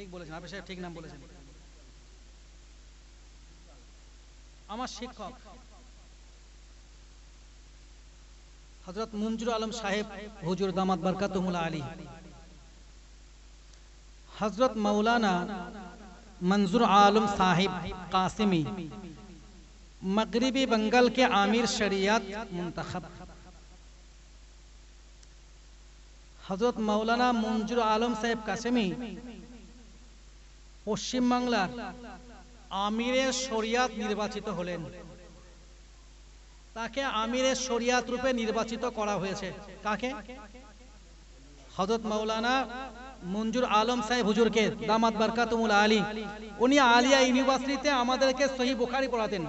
ঠিক বলেছেন, আপনি সাহেব ঠিক নাম বলেছেন। আমার শিক্ষক হযরত মুনজুর আলম সাহেব হুজুর দামাত বরকাতুহুল আলী, হযরত মাওলানা मंजूर आलम साहिब कासिमी, मगरिबी बंगाल के आमिर शरीयत मुंतखब, हजरत मौलाना मंजूर आलम साहेब कासिमी पश्चिम बांगलार आमिरे शरियत निर्वाचित हलेन। ताके आमिरे शरियत रूपे निर्वाचित करा हयेछे। काके? हजरत मौलाना मंजूर आलम साहेब हुजूर के दामात बरकातुहुल आली, उनी आलिया यूनिवर्सिटीते आमादेरके सही बुखारी पढ़ातेन।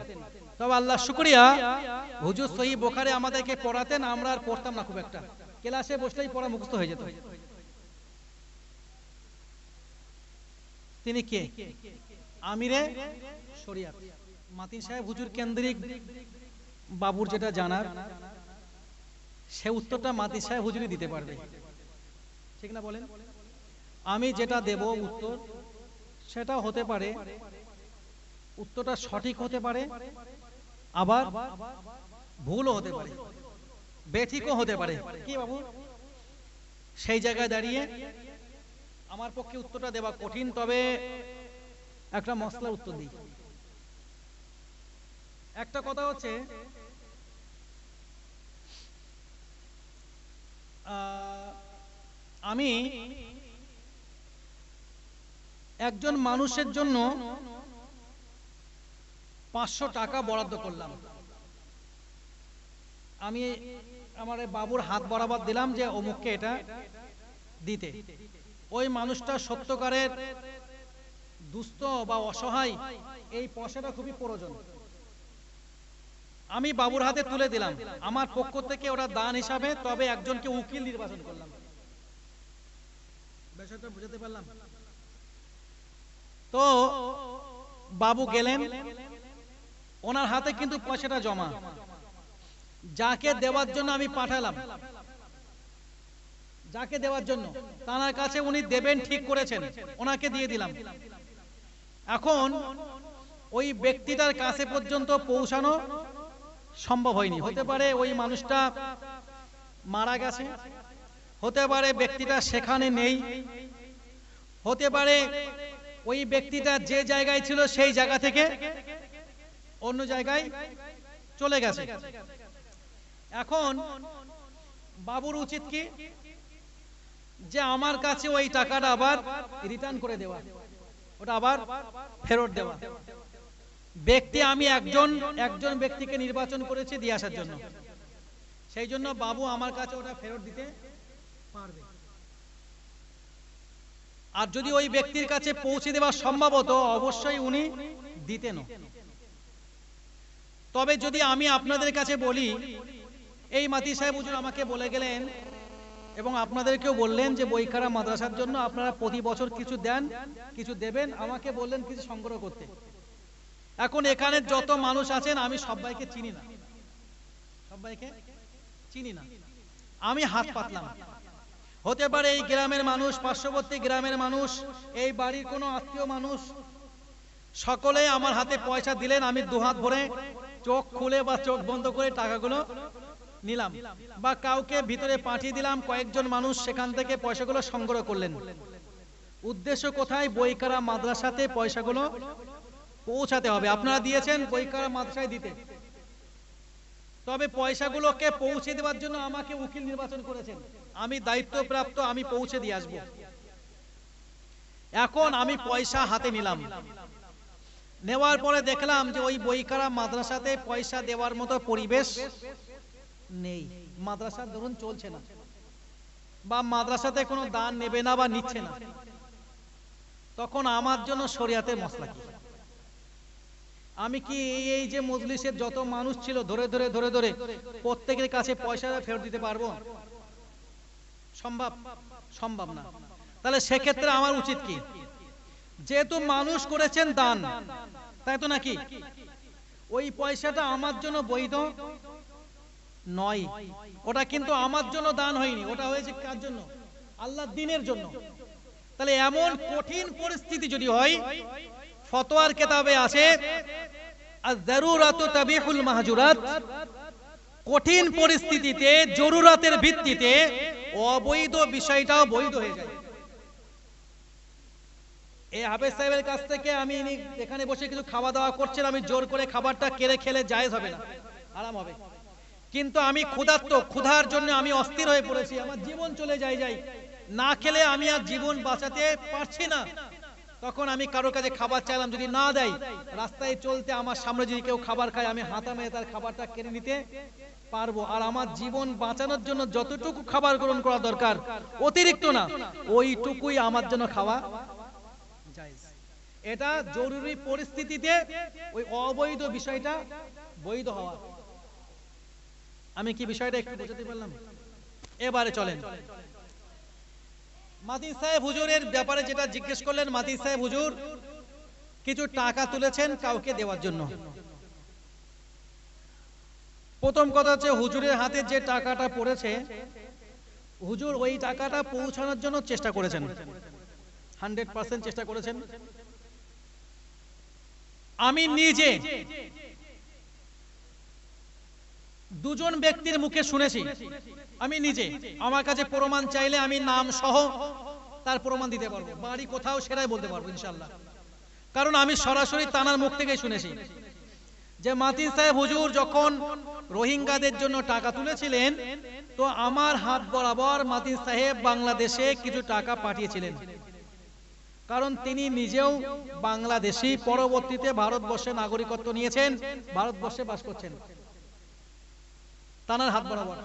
तब आल्लाह शुक्रिया, हुजूर सही बुखारी आमादेरके पढ़ातेन, आमरा आर पढ़ताम ना खूब एकटा, क्लासे बसलेई पढ़ा मुखस्थ हये जेत। तिनि के? आमिरे शरियत। मातिन साहेब हुजूर केंद्रिक बाबुर जेटा जानार से उत्तरटा मातिन साहेब हुजूरई दिते पारबे, ठीक ना बोलेन? आमी जेटा देब उत्तर सेटा होते पारे, उत्तरटा सठिक होते पारे, आबार भूलও होते पारे, बेठिकও होते पारे। कि बाबू সেই জায়গায় দাঁড়িয়ে আমার পক্ষে উত্তরটা দেওয়া কঠিন, তবে একটা মশলার উত্তর দিই। একটা কথা হচ্ছে আমি একজন মানুষের জন্য 500 টাকা বরাদ্দ করলাম। আমি আমার বাবুর হাত বরাবর দিলাম যে অমুককে এটা দিতে। ওই মানুষটা সত্যকারের দুস্থ বা অসহায়, এই পয়সাটা খুবই প্রয়োজন। আমি বাবুর হাতে তুলে দিলাম আমার পক্ষ থেকে ওটা দান হিসাবে, তবে একজনকে উকিল নির্বাচন করলাম। বিষয়টা বুঝাতে পারলাম? তো বাবু গেলেন, ওনার হাতে কিন্তু পয়সাটা জমা, যাকে দেওয়ার জন্য আমি পাঠালাম, যাকে দেওয়ার জন্য তার কাছে উনি দেবেন ঠিক করেছেন, ওনাকে দিয়ে দিলাম। এখন ওই ব্যক্তিটার কাছে পর্যন্ত পৌঁছানো সম্ভব হয়নি। হতে পারে ওই মানুষটা মারা গেছে, হতে পারে ব্যক্তিটা সেখানে নেই, হতে পারে ওই ব্যক্তিটা যে জায়গায় ছিল সেই জায়গা থেকে অন্য জায়গায় চলে গেছে। এখন বাবুর উচিত কি, যে আমার কাছে ওই টাকাটা আবার রিটার্ন করে দেওয়া, ওটা আবার ফেরত দেওয়া। ব্যক্তি আমি একজন ব্যক্তিকে নির্বাচন করেছি দিয়ে আসার জন্য, সেই জন্য বাবু আমার কাছে ওটা ফেরত দিতে পারবে। আর যদি ওই ব্যক্তির কাছে পৌঁছে দেওয়া সম্ভব হতো, অবশ্যই উনি দিতেন। তবে যদি আমি আপনাদের কাছে বলি, এই মাতি সাহেব হুজুর আমাকে বলে গেলেন এবং আপনাদেরকেও বললেন যে বইখারা মাদ্রাসার জন্য আপনারা প্রতি বছর কিছু দেন, কিছু দেবেন, আমাকে বললেন কিছু সংগ্রহ করতে। এখন এখানে যত মানুষ আছেন আমি সবাইকে চিনি না, সবাইকে চিনি না, আমি হাত পাতলাম। হতে পারে এই গ্রামের মানুষ, পার্শ্ববর্তী গ্রামের মানুষ, এই বাড়ির কোনো আত্মীয় মানুষ, সকলে আমার হাতে পয়সা দিলেন। আমি দুহাত ভরে চোখ খুলে বা চোখ বন্ধ করে টাকাগুলো নিলাম, বা কাউকে ভিতরে পাঠিয়ে দিলাম, কয়েকজন মানুষ সেখান থেকে পয়সাগুলো সংগ্রহ করলেন। উদ্দেশ্য কোথায়? বইকারা মাদ্রাসাতে পয়সাগুলো পৌঁছাতে হবে। আপনারা দিয়েছেন বইকারা মাদ্রাসায় দিতে, তবে পয়সাগুলোকে পৌঁছে দেওয়ার জন্য আমাকে উকিল নির্বাচন করেছেন, আমি দায়িত্বপ্রাপ্ত, আমি পৌঁছে দিয়ে আসবো। এখন আমি পয়সা হাতে নিলাম, নেওয়ার পরে দেখলাম যে ওই বইকারা মাদ্রাসাতে পয়সা দেওয়ার মতো পরিবেশ নেই, মাদ্রাসার ধরুন চলছে না, বা মাদ্রাসাতে কোনো দান নেবে না বা নিচ্ছে না। তখন আমার জন্য শরিয়াতের মসলা কি? আমি কি এই যে মজলিসের যত মানুষ ছিল ধরে ধরে ধরে ধরে প্রত্যেকের কাছে পয়সা ফেরত দিতে পারবো? সম্ভব? সম্ভব না। তাহলে সেক্ষেত্রে আমার উচিত কি? যেহেতু মানুষ করেছেন দান, তাই তো নাকি? ওই পয়সাটা আমার জন্য বৈধ নয়, ওটা কিন্তু আমার জন্য দান হয়নি, ওটা হয়েছে কার জন্য? আল্লাহর দ্বীনের জন্য। তাহলে এমন কঠিন পরিস্থিতি যদি হয়, ফতোয়ার কিতাবে আছে আয-যারুরাতু তাবিহুল মাহজুরাত, কঠিন পরিস্থিতিতে জরুরাতের ভিত্তিতে অবৈধ বিষয়টাও বৈধ হয়ে যায়। এই হাফেজ সাহেবের কাছ থেকে আমি এখানে বসে কিছু খাওয়া দাওয়া করছেন, আমি জোর করে খাবারটা কেড়ে খেলে জায়েজ হবে না, হারাম হবে। কিন্তু আমি ক্ষুধার্ত, ক্ষুধার জন্য আমি অস্থির হয়ে পড়েছি, আমার জীবন চলে যায়, না খেলে আমি আর জীবন বাঁচাতে পারছি না, তখন আমি কারোর কাছে খাবার চাইলাম, যদি না দেয়, রাস্তায় চলতে আমার সামনে যদি কেউ খাবার খায়, আমি হাতা মেরে তার খাবারটা কেড়ে নিতে পারবো। আর আমার জীবন বাঁচানোর জন্য যতটুকু খাবার গ্রহণ করা দরকার, অতিরিক্ত না, ওইটুকুই আমার জন্য খাওয়া জায়েজ। এটা জরুরি পরিস্থিতিতে ওই অবৈধ বিষয়টা বৈধ হওয়া। আমি কি বিষয়টা একটু বোঝাতে পারলাম? এবারে চলেন মাতি সাহেব হুজুরের ব্যাপারে যেটা জিজ্ঞেস করলেন। মাতি সাহেব হুজুর কিছু টাকা তুলেছেন কাউকে দেওয়ার জন্য। প্রথম কথা হচ্ছে, হুজুরের হাতে যে টাকাটা পড়েছে, হুজুর ওই টাকাটা পৌঁছানোর জন্য চেষ্টা করেছেন, 100% চেষ্টা করেছেন। আমি নিজে দুজন ব্যক্তির মুখে শুনেছি, আমি নিজে, আমার কাছে প্রমাণ চাইলে আমি নাম সহ তার প্রমাণ দিতে পারবো, বাড়ি কোথাও সেটাই বলতে পারবো ইনশাআল্লাহ। কারণ আমি সরাসরি তানার মুখ থেকে শুনেছি যে মাতিন সাহেব হুজুর যখন রোহিঙ্গাদের জন্য টাকা তুলেছিলেন, তো আমার হাত বরাবর মাতিন সাহেব বাংলাদেশে কিছু টাকা পাঠিয়েছিলেন। কারণ তিনি নিজেও বাংলাদেশী, পরবর্তীতে ভারতবর্ষে নাগরিকত্ব নিয়েছেন, ভারতবর্ষে বাস করছেন। তানার হাত বরাবর।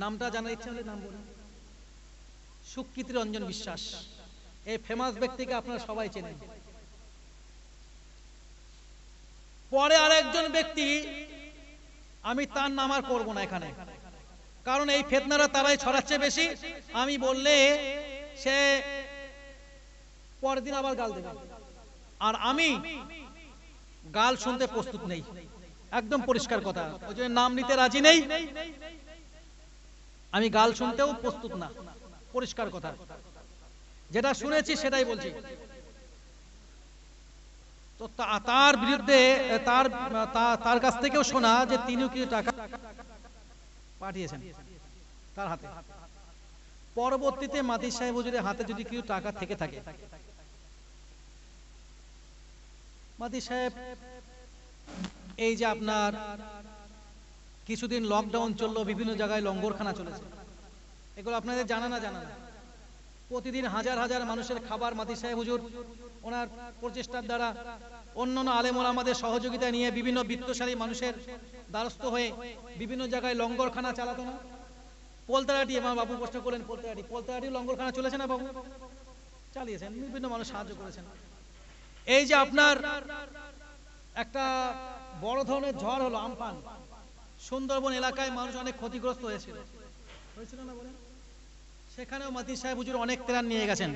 নামটা জানার ইচ্ছা হলে নাম বলুন। সুকৃতি রঞ্জন বিশ্বাস, এই ফেমাস ব্যক্তিকে আপনারা সবাই চেনেন। পরে আরেকজন ব্যক্তি, আমি তার নাম আর করবো না এখানে, কারণ এই ফিতনারা তারাই ছড়াচ্ছে বেশি। আমি বললে সে পরের দিন আবার গাল দেবে, আর আমি গাল শুনতে প্রস্তুত নেই, একদম পরিষ্কার কথা। ওই জন্য নাম নিতে রাজি নেই, আমি গাল শুনতেও প্রস্তুত না, পরিষ্কার কথা। যেটা শুনেছি সেটাই বলছি। তো তার বিরুদ্ধে তার কাছ থেকেও শোনা যে তিনিও কিছু টাকা পাঠিয়েছেন তার হাতে। পরবর্তীতে মাতি সাহেব হুজুরের হাতে যদি কিছু টাকা থেকে থাকে, মাতি সাহেব এই যে আপনার কিছুদিন লকডাউন চললো, বিভিন্ন জায়গায় লঙ্গরখানা চলেছে, এগুলো আপনাদের জানা না? প্রতিদিন হাজার হাজার মানুষের খাবার মাতি সাহেব হুজুর ওনার প্রচেষ্টার দ্বারা, অন্যান্য আলেম ওলামাদের সহযোগিতা নিয়ে, বিভিন্ন বিত্তশালী মানুষের দ্বারস্থ হয়ে বিভিন্ন জায়গায় লঙ্গরখানা চালাতো না? পোলতারাটি, আমার বাবু প্রশ্ন করলেন, পোলতারাটি লঙ্গরখানা চলেছে না বাবু? চালিয়েছেন, বিভিন্ন মানুষ সাহায্য করেছেন। এই যে আপনার একটা বড় ধরনের ঝড় হলো, আমফান, সুন্দরবন এলাকায় মানুষ অনেক ক্ষতিগ্রস্ত হয়েছিল না বলেন? সেখানেও মাতি সাহেব হুজুর অনেক ত্রাণ নিয়ে গেছেন।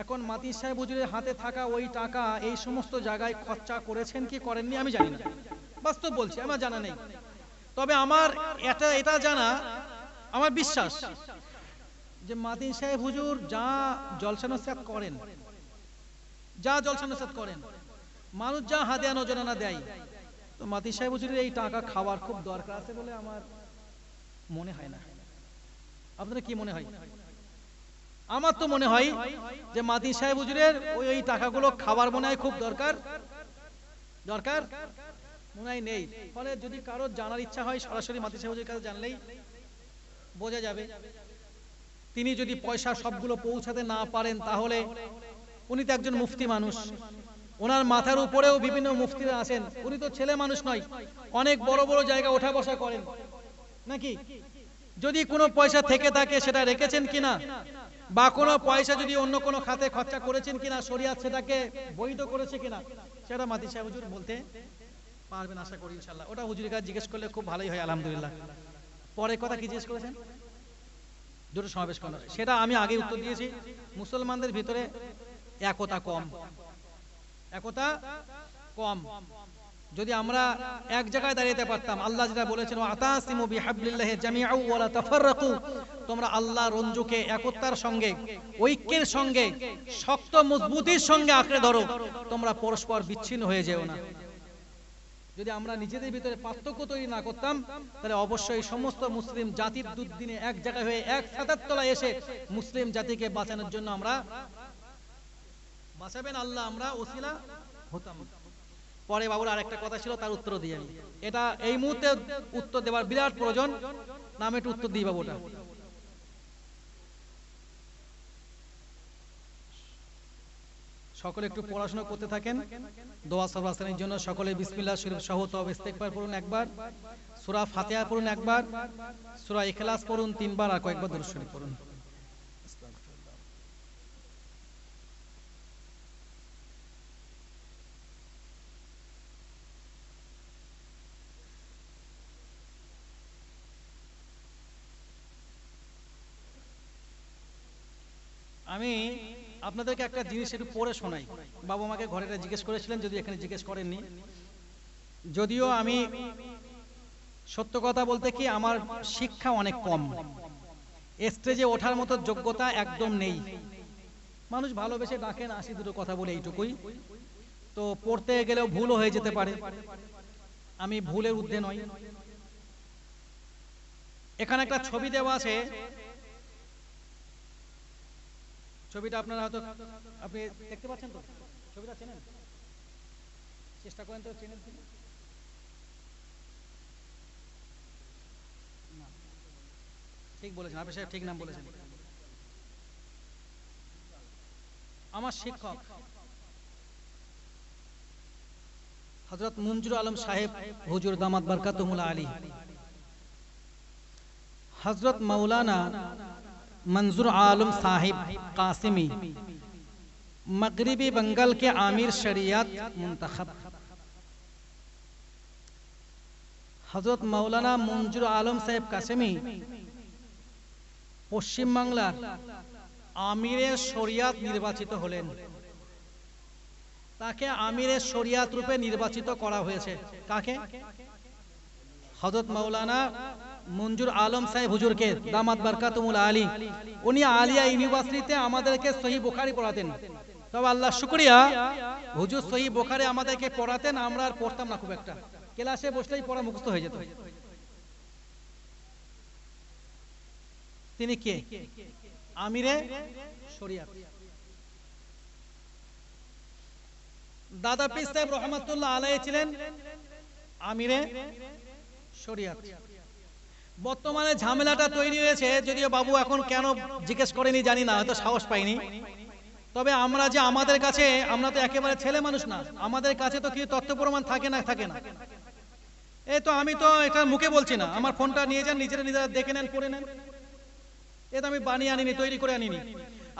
এখন মাতি সাহেব হুজুরের হাতে থাকা ওই টাকা এই সমস্ত জায়গায় খরচা করেছেন কি করেননি আমি জানি না, বাস্তব বলছি, আমার জানা নেই। তবে আমার এটা জানা, আমার বিশ্বাস যে মাতি সাহেব হুজুর যা জলসা নসিহত করেন, মানুষ যা হাদিয়া নজরানা দেয়, তো মাতি সাহেব হুজুরের এই টাকা খাওয়ার খুব দরকার আছে বলে আমার মনে হয় না। আপনারা কি মনে হয়? আমার তো মনে হয় যে মাতি সাহেব হুজুরের ওই টাকাগুলো খাবার মনে হয় খুব দরকার মনে হয় নেই। ফলে যদি কারোর জানার ইচ্ছা হয়, সরাসরি মাতি সাহেব হুজুরের কাছে জানলেই বোঝা যাবে। তিনি যদি পয়সা সবগুলো পৌঁছাতে না পারেন, তাহলে উনি তো একজন মুফতি মানুষ, ওনার মাথার উপরেও বিভিন্ন মুফতিরা আছেন, উনি তো ছেলে মানুষ নয়, অনেক বড় বড় জায়গা ওঠা বসা করেন নাকি? যদি কোনো পয়সা থেকে থাকে সেটা রেখেছেন কিনা, বা কোনো পয়সা যদি অন্য কোনো খাতে খরচা করেছেন কিনা, শরিয়াত সেটাকে বৈধ করেছে কিনা, সেটা মাতি সাহেব হুজুর বলতে পারবেন আশা করি ইনশাআল্লাহ। ওটা হুজুরের কাছে জিজ্ঞেস করলে খুব ভালোই হয়, আলহামদুলিল্লাহ। পরে কথা কি জিজ্ঞেস করেছেন? দুটো সমাবেশ করা, সেটা আমি আগে উত্তর দিয়েছি। মুসলমানদের ভিতরে একতা কম। যদি আমরা এক জায়গায় দাঁড়াতে পারতাম, আল্লাহ যেটা বলেছেন, আতাসিমু বিহাবলিল্লাহি জামিআ ওয়া লা তাফাররাকু, তোমরা আল্লাহ রঞ্জুকে একতার সঙ্গে, ঐক্যের সঙ্গে, শক্ত মজবুতির সঙ্গে আঁকড়ে ধরো, তোমরা পরস্পর বিচ্ছিন্ন হয়ে যেও না। যদি আমরা নিজেদের ভিতরে পার্থক্য তৈরি না করতাম, তাহলে অবশ্যই সমস্ত মুসলিম জাতির দুদিনে এক জায়গায় হয়ে এক ছাতার তলায় এসে মুসলিম জাতিকে বাঁচানোর জন্য আমরা বাঁচাবেন আল্লাহ, আমরা ওসিলা হতাম। পরে বাবুর আরেকটা কথা ছিল, তার উত্তর দিয়ে আমি, এটা এই মুহূর্তে উত্তর দেওয়ার বিরাট প্রয়োজন, নাম একটু উত্তর দিই বাবুটা। সকলে একটু পড়াশোনা করতে থাকেন, দোয়া সর্বাস্থানের জন্য সকলে বিসমিল্লাহ শরীফ সহ তওবা ইস্তেগফার পড়ুন একবার, সূরা ফাতিহা পড়ুন একবার, সূরা ইখলাস পড়ুন 3 বার, আর কয়েকবার দরুদ শরীফ পড়ুন। আমি আপনাদেরকে একটা জিনিস একটু পড়ে শোনাই। বাবু আমাকে ঘরে জিজ্ঞেস করেছিলেন, যদি এখানে জিজ্ঞেস করেননি, যদিও আমি সত্য কথা বলতে কি আমার শিক্ষা অনেক কম, স্টেজে ওঠার মতো যোগ্যতা একদম নেই। মানুষ ভালোবেসে ডাকেন, আসি দুটো কথা বলে, এইটুকুই। তো পড়তে গেলেও ভুলও হয়ে যেতে পারে, আমি ভুলের ঊর্ধ্বে নই। এখানে একটা ছবি দেওয়া আছে, ছবিটা আপনারা হয়তো আপনি দেখতে পাচ্ছেন তো, ছবিটা চেনেন? চেষ্টা করেন তো চেনেন কিনা। ঠিক বলেছেন আপনি সাহেব, ঠিক নাম বলেছেন। আমার শিক্ষক হযরত মুনজুর আলম সাহেব হুজুর দামাত বরকাতুহুল আলী, হযরত মাওলানা मंजूर आलम साहिब कासिमी, मगरिबी बंगाल के आमिर शरीयत मुंतखब, हजरत मौलाना मंजूर आलम साहेब कासिमी पश्चिम बांगलार आमिरे शरियत निर्वाचित हलेन। ताके आमिरे शरियत रूपे निर्वाचित करा हयेछे। काके? हजरत मौलाना मंजूर आलम साहेब हुजूर के दामात बरकातुहुल आली, उनी आलिया यूनिवर्सिटीते आमादेरके सही बुखारी पढ़ातेन। तबे आल्लाह शुक्रिया, हुजूर सही बुखारी आमादेरके पढ़ातेन, आमरा आर पढ़ताम ना खूब एकटा, क्लासे बसलेई पढ़ा मुखस्थ हये जेत। तिनि के? आमिरे शरियत। दादा पीर साहेब रहमतुल्लाह आलैहि छिलेन आमिरे शरियत। বর্তমানে ঝামেলাটা তৈরি হয়েছে, যদিও বাবু এখন কেন জিজ্ঞেস করেনি জানি না, হয়তো সাহস পাইনি। তবে আমরা যে আমাদের কাছে, আমরা তো একেবারে ছেলে মানুষ না, আমাদের কাছে তো কিছু তথ্য প্রমাণ থাকে না। এই তো আমি তো এটা মুখে বলছি না, আমার ফোনটা নিয়ে যান, নিজেরা দেখে নেন, পড়ে নেন। এটা আমি বানিয়ে আনিনি, তৈরি করে আনিনি।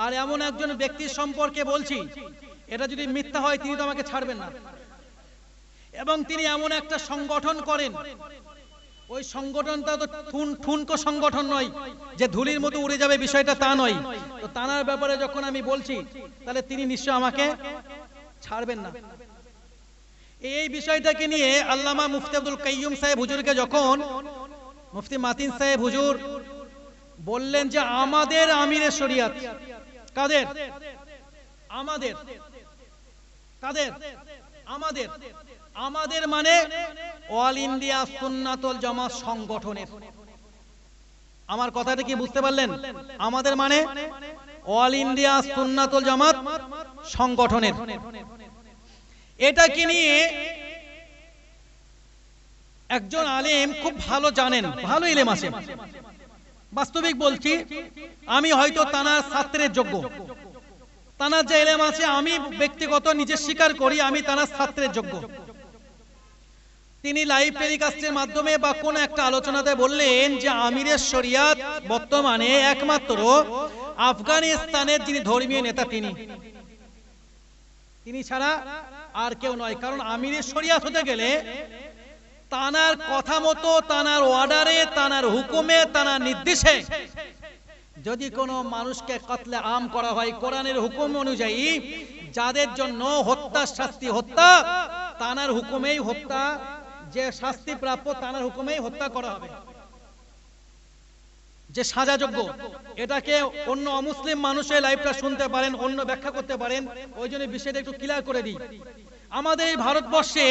আর এমন একজন ব্যক্তির সম্পর্কে বলছি, এটা যদি মিথ্যা হয় তিনি তো আমাকে ছাড়বেন না। এবং তিনি এমন একটা সংগঠন করেন, ওই সংগঠনটা তো ঠুনকো সংগঠন নয় যে ধুলির মতো উড়ে যাবে, বিষয়টা তা নয়। তো তানার ব্যাপারে যখন আমি বলছি, তাহলে তিনি নিশ্চয় আমাকে ছাড়বেন না। এই বিষয়টাকে নিয়ে আল্লামা মুফতি আব্দুল কাইয়ুম সাহেব হুজুরকে যখন মুফতি মাতিন সাহেব হুজুর বললেন যে আমাদের আমিরে শরিয়ত, কাদের? আমাদের। কাদের? আমাদের। আমাদের মানে অল ইন্ডিয়া সুন্নাতুল জামাত সংগঠনের। আমার কথাটা কি বুঝতে পারলেন? আমাদের মানে অল ইন্ডিয়া সুন্নাতুল জামাত সংগঠনের। এটাকে নিয়ে একজন আলেম খুব ভালো জানেন, ভালো ইলম আছে। বাস্তবিক বলছি, আমি হয়তো তানার ছাত্রের যোগ্য, তানার যে ইলম আছে আমি ব্যক্তিগত নিজে স্বীকার করি, আমি তানার ছাত্রের যোগ্য। তিনি লাইভ টেলিকাস্টের মাধ্যমে বা কোন একটা আলোচনাতে বললেন যে আমিরে শরিয়ত বর্তমানে একমাত্র আফগানিস্তানের যিনি ধর্মীয় নেতা তিনি ছাড়া আর কেউ নয়। কারণ আমিরে শরিয়ত হতে গেলে তানার কথা মতো, তানার অর্ডারে, তানার হুকুমে, তানার নির্দেশে যদি কোনো মানুষকে কতলে আম করা হয় কোরআনের হুকুম অনুযায়ী, যাদের জন্য হত্যার শাস্তি হত্যা, তানার হুকুমেই হত্যা, যে শাস্তি প্রাপ্য তানার হুকুমেই হত্যা করা হবে। যে সাজাযোগ্য, এটাকে অন্য অমুসলিম মানুষের লাইফটা শুনতে পারেন, অন্য ব্যাখ্যা করতে পারেন, ওই জন্য বিষয়টা একটু ক্লিয়ার করে দিই। আমাদের এই ভারতবর্ষে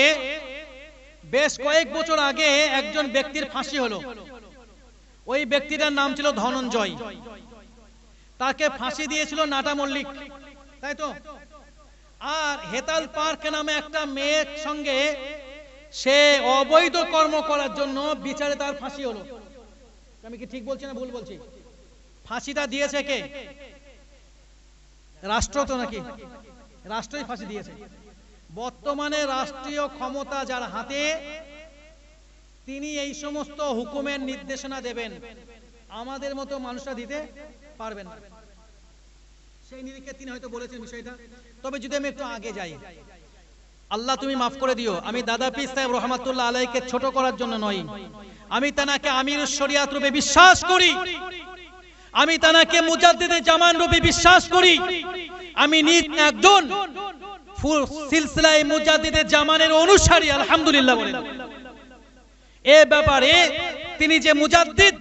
বেশ কয়েক বছর আগে একজন ব্যক্তির ফাঁসি হলো। ওই ব্যক্তিটার নাম ছিল ধনঞ্জয়। তাকে ফাঁসি দিয়েছিল নাটা মল্লিক, তাই তো? আর হেতাল পার্ক নামে একটা মেয়ের সঙ্গে সে অবৈধ কর্ম করার জন্য বিচারে তার ফাঁসি হলো। আমি কি ঠিক বলছি না ভুল বলছি? ফাঁসিটা দিয়েছে কে? রাষ্ট্র তো নাকি? রাষ্ট্রই ফাঁসি দিয়েছে। বর্তমানে রাষ্ট্রীয় ক্ষমতা যার হাতে, তিনি এই সমস্ত হুকুমের নির্দেশনা দেবেন, আমাদের মতো মানুষরা দিতে পারবেন না। সেই নিরিখে তিনি হয়তো বলেছেন বিষয়টা। তবে যদি আমি একটু আগে যাই, আল্লাহ তুমি মাফ করে দিও, আমি দাদা পীর সাহেব রহমাতুল্লাহ আলাইহিকে ছোট করার জন্য নয়, আমি তানাকে আমিরুশ শরিয়াত রূপে বিশ্বাস করি, আমি তানাকে মুজাদ্দিদে জামান রূপে বিশ্বাস করি, আমি নিজ একজন সিলসিলায়ে মুজাদ্দিদে জামানের অনুসারী, আলহামদুলিল্লাহ বলেন। এ ব্যাপারে তিনি যে মুজাদ্দিদ,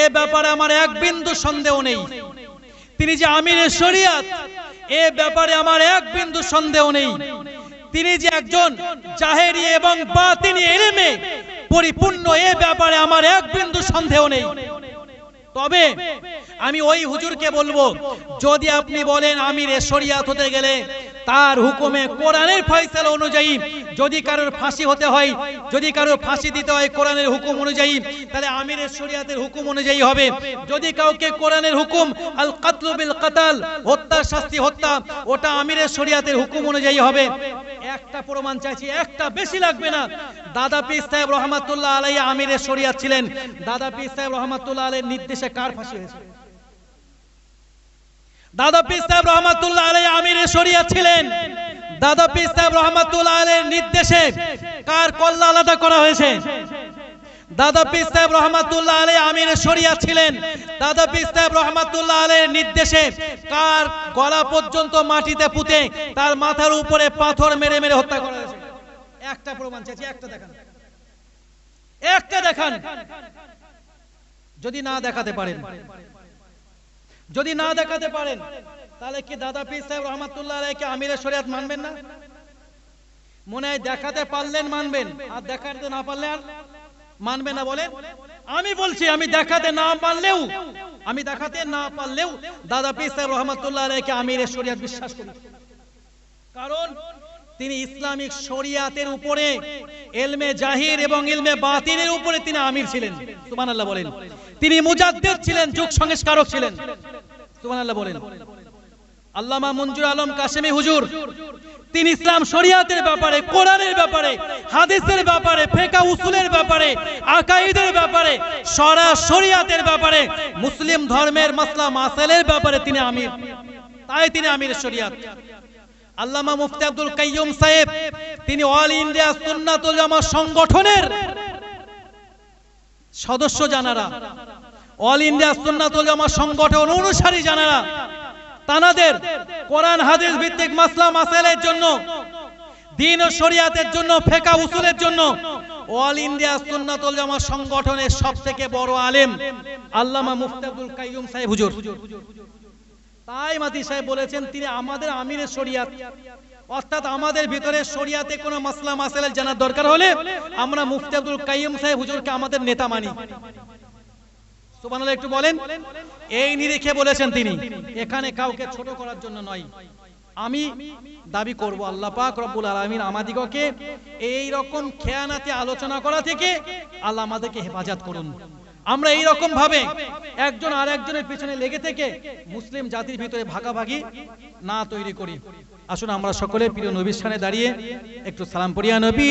এ ব্যাপারে আমার এক বিন্দু সন্দেহ নেই। তিনি যে আমিরে শরিয়াত, এ ব্যাপারে আমার এক বিন্দু সন্দেহ নেই। তিনি যে একজন জাহেরি এবং বাতিনি ইলমে পরিপূর্ণ, এ ব্যাপারে আমার এক বিন্দু সন্দেহ নেই। তবে আমি ওই হুজুরকে বলবো, যদি আপনি বলেন আমিরে শরিয়াত হতে গেলে তার হুকুমে কোরআনের ফয়সালা অনুযায়ী যদি কারোর ফাঁসি হতে হয়, যদি কারোর ফাঁসি দিতে হয় কোরআনের হুকুম অনুযায়ী, তাহলে আমিরের শরিয়াতের হুকুম অনুযায়ী হবে। যদি কাউকে কোরআনের হুকুম আল কাতলু বিল কাতাল, হত্যার শাস্তি হত্যা, ওটা আমিরের শরিয়াতের হুকুম অনুযায়ী হবে। একটা প্রমাণ চাইছি, একটা বেশি লাগবে না। দাদা পীর সাহেব রহমাতুল্লাহ আলাইহি আমিরের শরিয়াত ছিলেন। দাদা পীর সাহেব রহমাতুল্লাহ আলাইহির নির্দেশে কার ফাঁসি হয়েছে? দাদা পীর সাহেব রহমাতুল্লাহ আলাইহি আমিরে শরিয়াত ছিলেন। দাদা পীর সাহেব রহমাতুল্লাহ আলাইহির নির্দেশে কার কল্লা আলাদা করা হয়েছে? দাদা পীর সাহেব রহমাতুল্লাহ আলাইহি আমিরে শরিয়াত ছিলেন। দাদা পীর সাহেব রহমাতুল্লাহ আলাইহির নির্দেশে কার গলা পর্যন্ত মাটিতে পুঁতে তার মাথার উপরে পাথর মেরে মেরে হত্যা করা হয়েছে? একটা প্রমাণ চাইছি, একটা দেখান, একটা দেখান। যদি না দেখাতে পারেন, যদি না দেখাতে পারেন, তাহলে কি দাদা পীর সাহেব রহমাতুল্লাহ আলাইহিকে আমিরে শরিয়াত মানবেন না? মনে হয় দেখাতে পারলেন মানবেন, আর দেখাতে না পারলে আর মানবেন না বলেন? আমি বলছি, আমি দেখাতে না পারলেও, আমি দেখাতে না পারলেও দাদা পীর সাহেব রহমাতুল্লাহ আলাইহিকে আমিরে শরিয়াত বিশ্বাস করি। কারণ তিনি ইসলামিক শরিয়াতের উপরে, ইলমে জাহির এবং ইলমে বাতিনের উপরে তিনি আমির ছিলেন। সুবহানাল্লাহ বলেন। তিনি মুজাদ্দিদ ছিলেন, যুগ সংস্কারক ছিলেন। সুবহানাল্লাহ বলেন। আল্লামা মঞ্জুর আলম কাশেমি হুজুর, তিনি ইসলাম শরিয়াতের ব্যাপারে, কোরআনের ব্যাপারে, হাদিসের ব্যাপারে, ফিকহ উসুলের ব্যাপারে, আকাইদের ব্যাপারে, শরিয়াতের ব্যাপারে, মুসলিম ধর্মের মাসলা মাসাইলের ব্যাপারে তিনি আমির। তাই তিনি আমির শরিয়াত। আল্লামা মুফতি আব্দুল কাইয়ুম সাহেব, তিনি অল ইন্ডিয়া সুন্নাতুল জামাত সংগঠনের সদস্য জানারা, অল ইন্ডিয়া সুন্নাতুল জামাত সংগঠন অনুসারী জানারা, তানাদের কোরআন হাদিস ভিত্তিক মাসলা মাসাইলের জন্য, দ্বীন ও শরিয়াতের জন্য, ফিকহ উসুলের জন্য অল ইন্ডিয়া সুন্নাতুল জামাত সংগঠনের সবথেকে বড় আলেম আল্লামা মুফতি আব্দুল কাইয়ুম সাহেব হুজুর। তাই মাতি সাহেব বলেছেন, তিনি আমাদের আমিরে শরিয়াত, অর্থাৎ আমাদের ভিতরে শরিয়াতে কোনো মাসলা মাসাইল জানার দরকার হলে আমরা মুফতি আব্দুল কাইয়ুম সাহেব হুজুরকে আমাদের নেতা মানি। সুবহানাল্লাহ একটু বলেন। এই নিরিখে বলেছেন তিনি, এখানে কাউকে ছোট করার জন্য নয়। আমি দাবি করব, আল্লাহ পাক রব্বুল আলামিন আমাদিগকে এই রকম খেয়ানাতে আলোচনা করা থেকে আল্লাহ আমাদেরকে হেফাজত করুন। আমরা এই রকম ভাবে একজন আর একজনের পিছনে লেগে থেকে মুসলিম জাতির ভিতরে ভাগাভাগি না তৈরি করি। আসুন আমরা সকলে প্রিয় নবীর সামনে দাঁড়িয়ে একটু সালাম পড়িয়া নবী